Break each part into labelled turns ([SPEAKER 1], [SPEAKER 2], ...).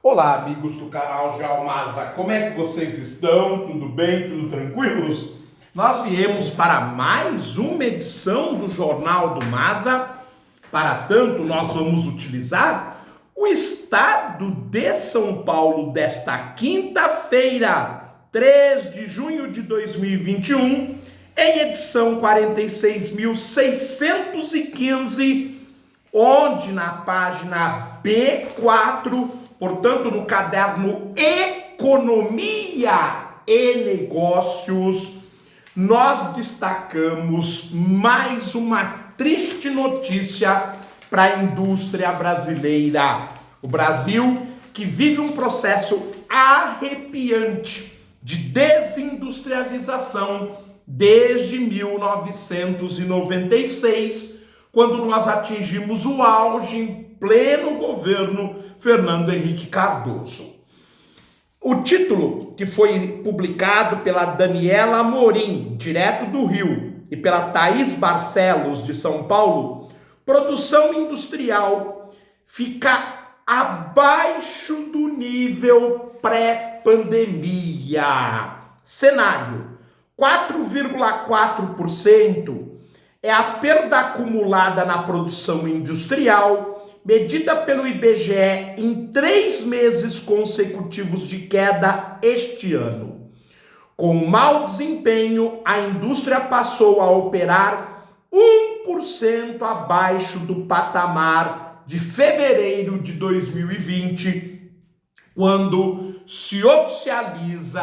[SPEAKER 1] Olá, amigos do canal Jalmasa, como é que vocês estão? Tudo bem? Tudo tranquilos? Nós viemos para mais uma edição do Jornal do Masa. Para tanto, nós vamos utilizar o estado de São Paulo desta quinta-feira, 3 de junho de 2021, em edição 46.615, onde na página B4, portanto, no caderno Economia e Negócios, nós destacamos mais uma triste notícia para a indústria brasileira. O Brasil, que vive um processo arrepiante de desindustrialização desde 1996, quando nós atingimos o auge em pleno governo Fernando Henrique Cardoso. O título, que foi publicado pela Daniela Amorim, direto do Rio, e pela Thaís Barcelos, de São Paulo, produção industrial fica abaixo do nível pré-pandemia. Cenário: 4,4% é a perda acumulada na produção industrial, medida pelo IBGE em 3 meses consecutivos de queda este ano. Com mau desempenho, a indústria passou a operar 1% abaixo do patamar de fevereiro de 2020, quando se oficializa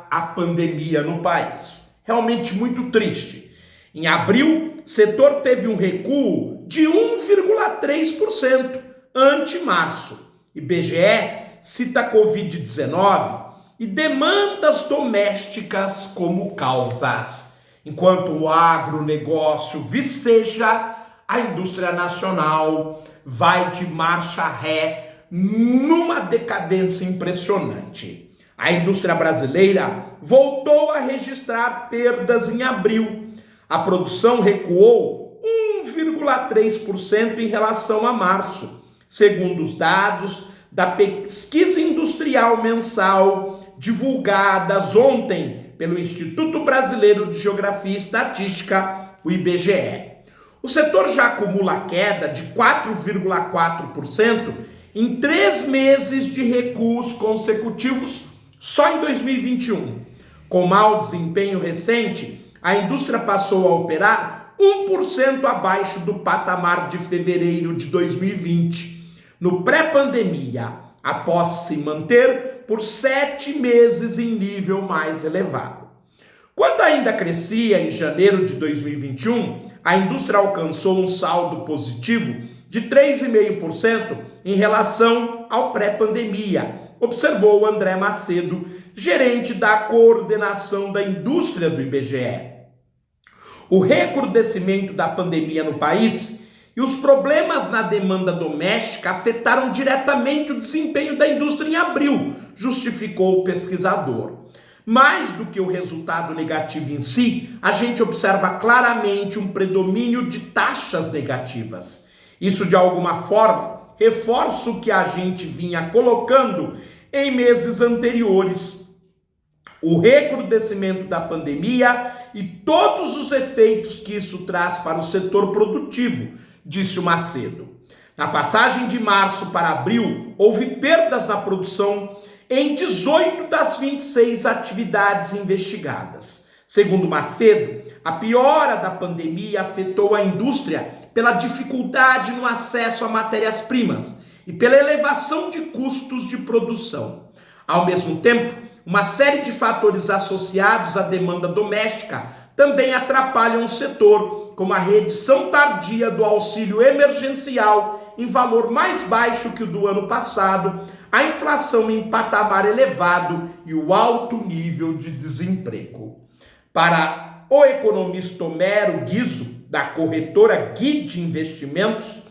[SPEAKER 1] a pandemia no país. Realmente muito triste. Em abril, o setor teve um recuo de 1,3% ante março. IBGE cita Covid-19 e demandas domésticas como causas. Enquanto o agronegócio viceja, a indústria nacional vai de marcha ré numa decadência impressionante. A indústria brasileira voltou a registrar perdas em abril. A produção recuou 1,3% em relação a março, segundo os dados da pesquisa industrial mensal divulgadas ontem pelo Instituto Brasileiro de Geografia e Estatística, o IBGE. O setor já acumula queda de 4,4% em 3 meses de recuos consecutivos só em 2021. Com mau desempenho recente, a indústria passou a operar 1% abaixo do patamar de fevereiro de 2020, no pré-pandemia, após se manter por 7 meses em nível mais elevado. Quando ainda crescia em janeiro de 2021, a indústria alcançou um saldo positivo de 3,5% em relação ao pré-pandemia, observou André Macedo, gerente da coordenação da indústria do IBGE. O recrudescimento da pandemia no país e os problemas na demanda doméstica afetaram diretamente o desempenho da indústria em abril, justificou o pesquisador. Mais do que o resultado negativo em si, a gente observa claramente um predomínio de taxas negativas. Isso, de alguma forma, reforça o que a gente vinha colocando em meses anteriores. O recrudescimento da pandemia e todos os efeitos que isso traz para o setor produtivo, disse o Macedo. Na passagem de março para abril, houve perdas na produção em 18 das 26 atividades investigadas. Segundo Macedo, a piora da pandemia afetou a indústria pela dificuldade no acesso a matérias-primas e pela elevação de custos de produção. Ao mesmo tempo, uma série de fatores associados à demanda doméstica também atrapalham o setor, como a reedição tardia do auxílio emergencial em valor mais baixo que o do ano passado, a inflação em patamar elevado e o alto nível de desemprego. Para o economista Homero Guizzo, da corretora Guide Investimentos,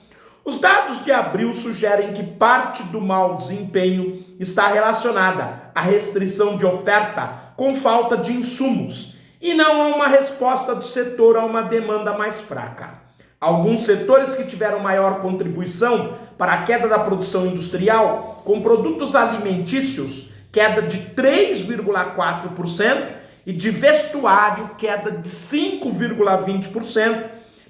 [SPEAKER 1] os dados de abril sugerem que parte do mau desempenho está relacionada à restrição de oferta com falta de insumos e não a uma resposta do setor a uma demanda mais fraca. Alguns setores que tiveram maior contribuição para a queda da produção industrial, com produtos alimentícios, queda de 3,4%, e de vestuário, queda de 5,20%,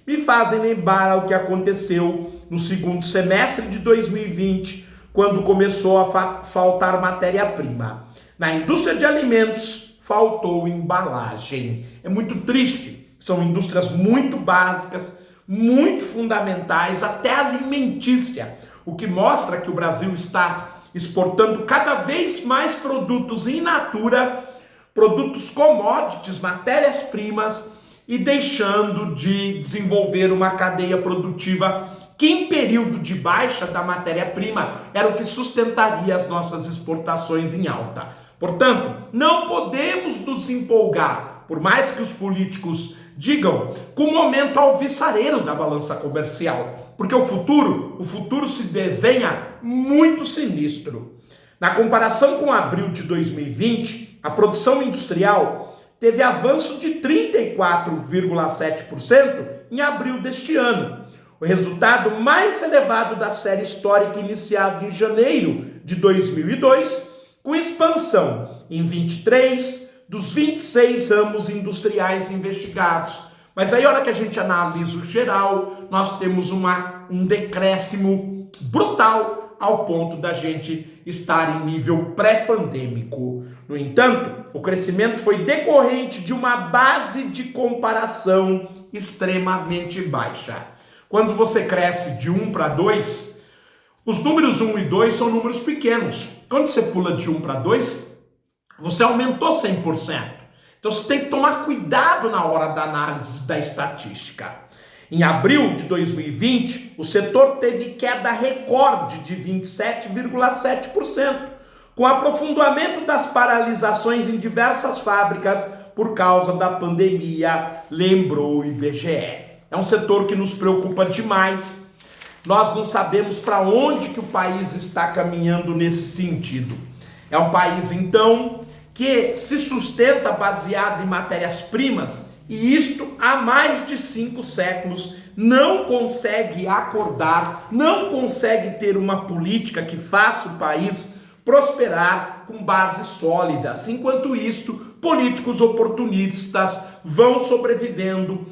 [SPEAKER 1] me fazem lembrar o que aconteceu no segundo semestre de 2020, quando começou a faltar matéria-prima. Na indústria de alimentos, faltou embalagem. É muito triste. São indústrias muito básicas, muito fundamentais, até alimentícia, o que mostra que o Brasil está exportando cada vez mais produtos in natura, produtos commodities, matérias-primas, e deixando de desenvolver uma cadeia produtiva que em período de baixa da matéria-prima era o que sustentaria as nossas exportações em alta. Portanto, não podemos nos empolgar, por mais que os políticos digam, com o momento alvissareiro da balança comercial, porque o futuro se desenha muito sinistro. Na comparação com abril de 2020, a produção industrial teve avanço de 34,7% em abril deste ano, o resultado mais elevado da série histórica iniciado em janeiro de 2002, com expansão em 23 dos 26 ramos industriais investigados. Mas aí, a hora que a gente analisa o geral, nós temos um decréscimo brutal ao ponto da gente estar em nível pré-pandêmico. No entanto, o crescimento foi decorrente de uma base de comparação extremamente baixa. Quando você cresce de 1 para 2, os números 1 e 2 são números pequenos. Quando você pula de 1 para 2, você aumentou 100%. Então você tem que tomar cuidado na hora da análise da estatística. Em abril de 2020, o setor teve queda recorde de 27,7%, com aprofundamento das paralisações em diversas fábricas por causa da pandemia, lembrou o IBGE. É um setor que nos preocupa demais. Nós não sabemos para onde que o país está caminhando nesse sentido. É um país, então, que se sustenta baseado em matérias-primas, e isto há mais de 5 séculos não consegue acordar, não consegue ter uma política que faça o país prosperar com bases sólidas. Enquanto isto, políticos oportunistas vão sobrevivendo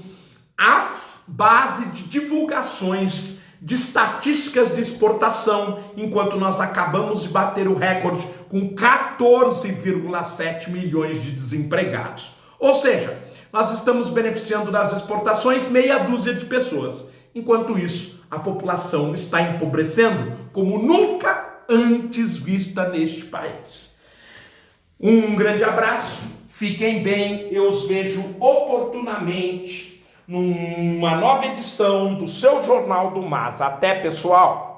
[SPEAKER 1] à base de divulgações de estatísticas de exportação, enquanto nós acabamos de bater o recorde com 14,7 milhões de desempregados. Ou seja, nós estamos beneficiando das exportações meia dúzia de pessoas. Enquanto isso, a população está empobrecendo como nunca antes vista neste país. Um grande abraço, fiquem bem, eu os vejo oportunamente numa nova edição do seu Jornal do MAS. Até, pessoal!